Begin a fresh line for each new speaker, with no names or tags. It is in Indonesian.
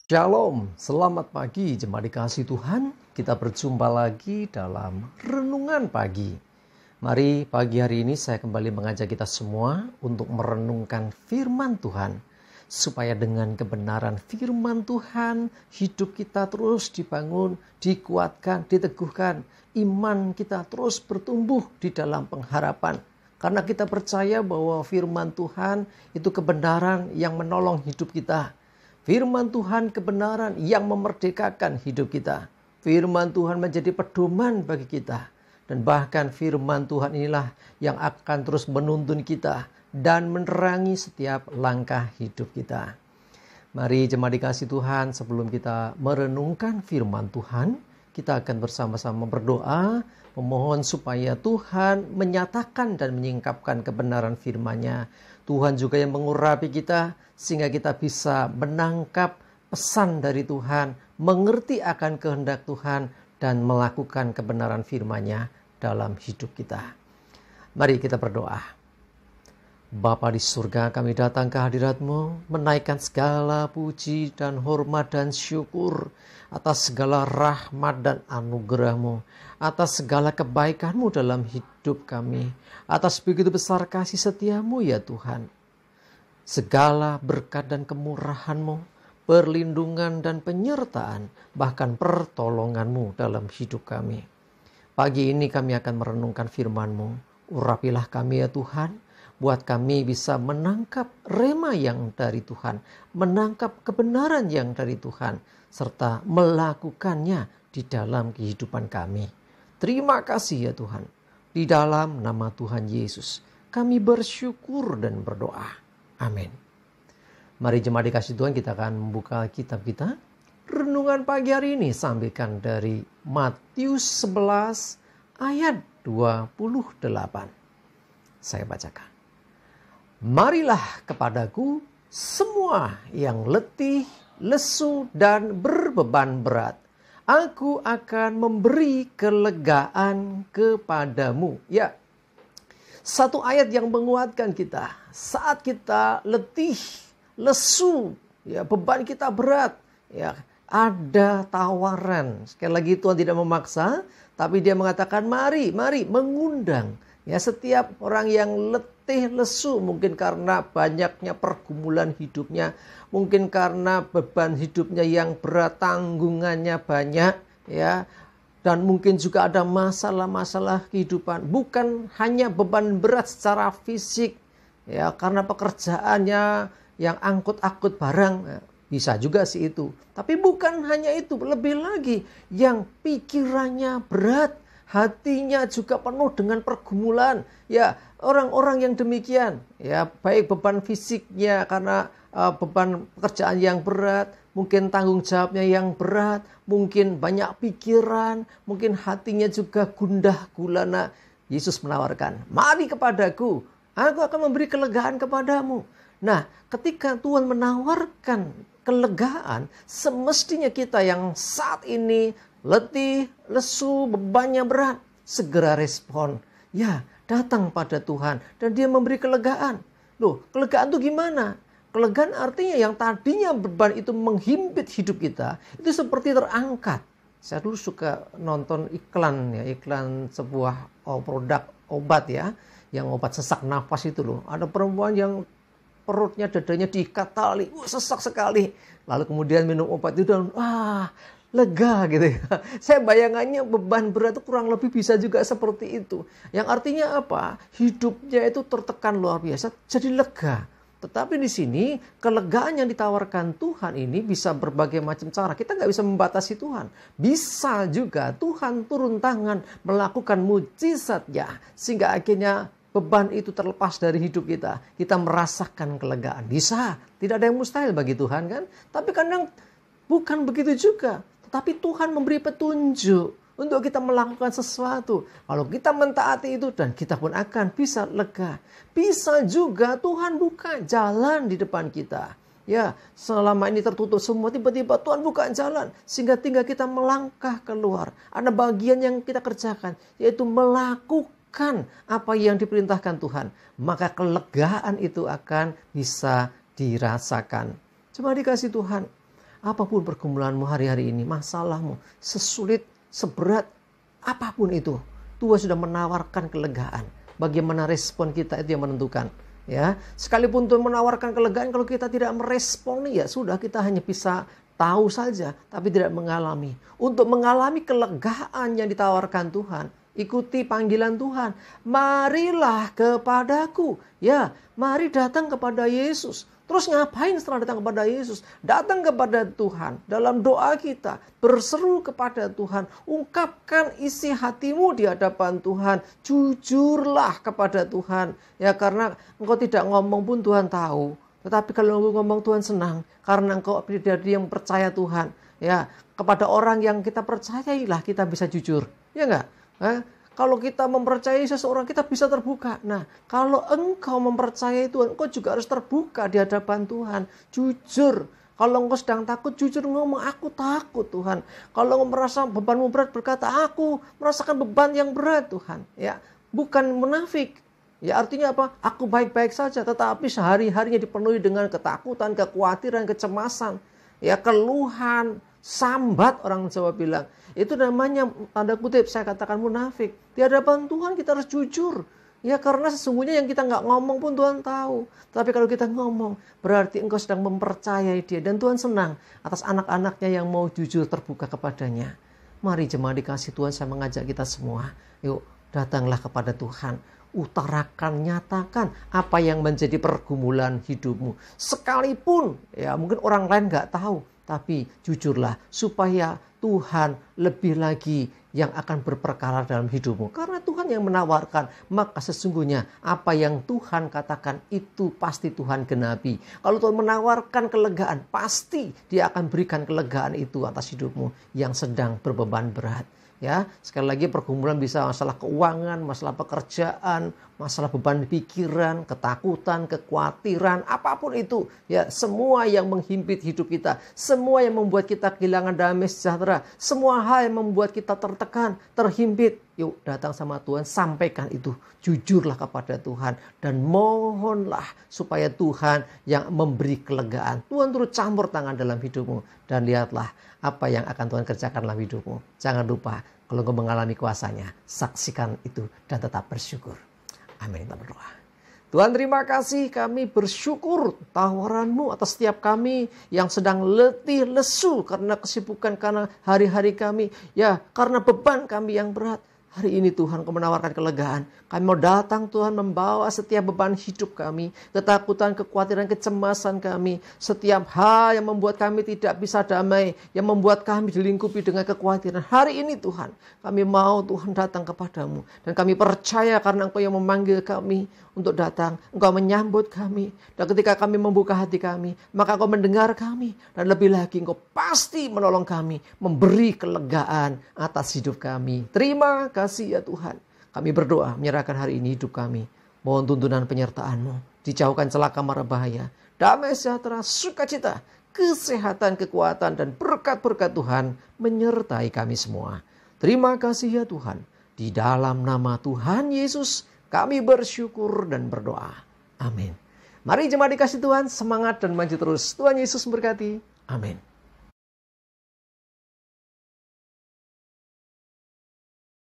Shalom, selamat pagi jemaat dikasih Tuhan. Kita berjumpa lagi dalam renungan pagi. Mari pagi hari ini saya kembali mengajak kita semua untuk merenungkan firman Tuhan. Supaya dengan kebenaran firman Tuhan, hidup kita terus dibangun, dikuatkan, diteguhkan. Iman kita terus bertumbuh di dalam pengharapan. Karena kita percaya bahwa firman Tuhan itu kebenaran yang menolong hidup kita. Firman Tuhan kebenaran yang memerdekakan hidup kita. Firman Tuhan menjadi pedoman bagi kita. Dan bahkan firman Tuhan inilah yang akan terus menuntun kita dan menerangi setiap langkah hidup kita. Mari jemaat dikasih Tuhan, sebelum kita merenungkan firman Tuhan, kita akan bersama-sama berdoa, memohon supaya Tuhan menyatakan dan menyingkapkan kebenaran firman-Nya. Tuhan juga yang mengurapi kita, sehingga kita bisa menangkap pesan dari Tuhan, mengerti akan kehendak Tuhan, dan melakukan kebenaran firman-Nya dalam hidup kita. Mari kita berdoa. Bapa di surga, kami datang ke hadirat-Mu, menaikkan segala puji dan hormat dan syukur atas segala rahmat dan anugerah-Mu, atas segala kebaikan-Mu dalam hidup kami, atas begitu besar kasih setia-Mu ya Tuhan. Segala berkat dan kemurahan-Mu, perlindungan dan penyertaan, bahkan pertolongan-Mu dalam hidup kami. Pagi ini kami akan merenungkan firman-Mu. Urapilah kami ya Tuhan, buat kami bisa menangkap rema yang dari Tuhan, menangkap kebenaran yang dari Tuhan, serta melakukannya di dalam kehidupan kami. Terima kasih ya Tuhan. Di dalam nama Tuhan Yesus, kami bersyukur dan berdoa. Amin. Mari jemaat dikasih Tuhan, kita akan membuka kitab kita. Renungan pagi hari ini sampaikan dari Matius 11 ayat 28. Saya bacakan. Marilah kepadaku semua yang letih, lesu dan berbeban berat. Aku akan memberi kelegaan kepadamu. Ya, satu ayat yang menguatkan kita. Saat kita letih, lesu, ya beban kita berat, ya ada tawaran. Sekali lagi Tuhan tidak memaksa, tapi Dia mengatakan mari mengundang. Ya, setiap orang yang letih, lesu, mungkin karena banyaknya pergumulan hidupnya, mungkin karena beban hidupnya yang berat, tanggungannya banyak, ya, dan mungkin juga ada masalah-masalah kehidupan. Bukan hanya beban berat secara fisik, ya, karena pekerjaannya yang angkut-angkut barang, bisa juga sih itu. Tapi bukan hanya itu, lebih lagi yang pikirannya berat, hatinya juga penuh dengan pergumulan. Ya, orang-orang yang demikian, ya, baik beban fisiknya karena beban pekerjaan yang berat, mungkin tanggung jawabnya yang berat, mungkin banyak pikiran, mungkin hatinya juga gundah gulana. Yesus menawarkan, mari kepadaku, aku akan memberi kelegaan kepadamu. Nah, ketika Tuhan menawarkan kelegaan, semestinya kita yang saat ini letih, lesu, bebannya berat, segera respon. Ya, datang pada Tuhan dan Dia memberi kelegaan. Loh, kelegaan itu gimana? Kelegaan artinya yang tadinya beban itu menghimpit hidup kita, itu seperti terangkat. Saya dulu suka nonton iklan, ya, iklan sebuah produk obat, ya, yang obat sesak nafas itu loh. Ada perempuan yang perutnya, dadanya diikat tali, sesak sekali. Lalu kemudian minum obat itu dan lega gitu ya. Saya bayangannya beban berat itu kurang lebih bisa juga seperti itu. Yang artinya apa? Hidupnya itu tertekan luar biasa, jadi lega. Tetapi di sini kelegaan yang ditawarkan Tuhan ini bisa berbagai macam cara. Kita nggak bisa membatasi Tuhan. Bisa juga Tuhan turun tangan melakukan mujizat ya, sehingga akhirnya beban itu terlepas dari hidup kita. Kita merasakan kelegaan. Bisa. Tidak ada yang mustahil bagi Tuhan kan? Tapi kadang bukan begitu juga. Tetapi Tuhan memberi petunjuk untuk kita melakukan sesuatu. Kalau kita mentaati itu dan kita pun akan bisa lega. Bisa juga Tuhan buka jalan di depan kita. Ya, selama ini tertutup semua, tiba-tiba Tuhan buka jalan. Sehingga tinggal kita melangkah keluar. Ada bagian yang kita kerjakan, yaitu melakukan apa yang diperintahkan Tuhan. Maka kelegaan itu akan bisa dirasakan. Cuma dikasih Tuhan. apapun pergumulanmu hari-hari ini, masalahmu, sesulit, seberat, apapun itu, Tuhan sudah menawarkan kelegaan. Bagaimana respon kita itu yang menentukan. Ya, sekalipun Tuhan menawarkan kelegaan, kalau kita tidak meresponi, ya sudah, kita hanya bisa tahu saja, tapi tidak mengalami. Untuk mengalami kelegaan yang ditawarkan Tuhan, ikuti panggilan Tuhan. Marilah kepadaku. Ya, mari datang kepada Yesus. Terus ngapain setelah datang kepada Yesus? Datang kepada Tuhan. Dalam doa kita, berseru kepada Tuhan. Ungkapkan isi hatimu di hadapan Tuhan. Jujurlah kepada Tuhan. Ya, karena engkau tidak ngomong pun Tuhan tahu. Tetapi kalau engkau ngomong, Tuhan senang. Karena engkau pribadi yang percaya Tuhan. Ya, kepada orang yang kita percayailah kita bisa jujur. Ya enggak? Kalau kita mempercayai seseorang, kita bisa terbuka. Nah, kalau engkau mempercayai Tuhan, engkau juga harus terbuka di hadapan Tuhan. Jujur. Kalau engkau sedang takut, jujur ngomong, aku takut Tuhan. Kalau engkau merasa bebanmu berat, berkata, aku merasakan beban yang berat Tuhan. Ya, bukan munafik. Ya, artinya apa? Aku baik-baik saja, tetapi sehari-harinya dipenuhi dengan ketakutan, kekhawatiran, kecemasan. Ya, keluhan, sambat orang Jawa bilang. Itu namanya, tanda kutip saya katakan munafik. Di hadapan Tuhan kita harus jujur. Ya, karena sesungguhnya yang kita nggak ngomong pun Tuhan tahu. Tapi kalau kita ngomong, berarti engkau sedang mempercayai Dia. Dan Tuhan senang atas anak-anaknya yang mau jujur terbuka kepadanya. Mari jemaat dikasih Tuhan, saya mengajak kita semua. Yuk, datanglah kepada Tuhan. Utarakan, nyatakan apa yang menjadi pergumulan hidupmu. Sekalipun, ya mungkin orang lain nggak tahu. Tapi jujurlah supaya Tuhan lebih lagi yang akan berperkara dalam hidupmu. Karena Tuhan yang menawarkan, maka sesungguhnya apa yang Tuhan katakan itu pasti Tuhan genapi. Kalau Tuhan menawarkan kelegaan, pasti Dia akan berikan kelegaan itu atas hidupmu yang sedang berbeban berat. Ya, sekali lagi pergumulan bisa masalah keuangan, masalah pekerjaan, masalah beban pikiran, ketakutan, kekhawatiran, apapun itu. Ya, semua yang menghimpit hidup kita, semua yang membuat kita kehilangan damai sejahtera, semua hal yang membuat kita tertekan, terhimpit. Yuk datang sama Tuhan, sampaikan itu. Jujurlah kepada Tuhan dan mohonlah supaya Tuhan yang memberi kelegaan. Tuhan turut campur tangan dalam hidupmu dan lihatlah apa yang akan Tuhan kerjakan dalam hidupmu. Jangan lupa, kalau engkau mengalami kuasanya, saksikan itu dan tetap bersyukur. Amin. Kita berdoa. Tuhan, terima kasih, kami bersyukur tawaran-Mu atas setiap kami yang sedang letih, lesu karena kesibukan, karena hari-hari kami, ya karena beban kami yang berat. Hari ini Tuhan, Kau menawarkan kelegaan. Kami mau datang Tuhan membawa setiap beban hidup kami, ketakutan, kekhawatiran, kecemasan kami, setiap hal yang membuat kami tidak bisa damai, yang membuat kami dilingkupi dengan kekhawatiran. Hari ini Tuhan, kami mau Tuhan datang kepadamu. Dan kami percaya karena Engkau yang memanggil kami untuk datang. Engkau menyambut kami. Dan ketika kami membuka hati kami, maka Engkau mendengar kami. Dan lebih lagi Engkau pasti menolong kami, memberi kelegaan atas hidup kami. Terima kasih ya Tuhan. Kami berdoa menyerahkan hari ini hidup kami. Mohon tuntunan penyertaan-Mu. Dijauhkan celaka mara bahaya. Damai sejahtera, sukacita, kesehatan, kekuatan, dan berkat-berkat Tuhan menyertai kami semua. Terima kasih ya Tuhan. Di dalam nama Tuhan Yesus kami bersyukur dan berdoa. Amin. Mari jemaat dikasih Tuhan, semangat dan maju terus. Tuhan Yesus memberkati. Amin.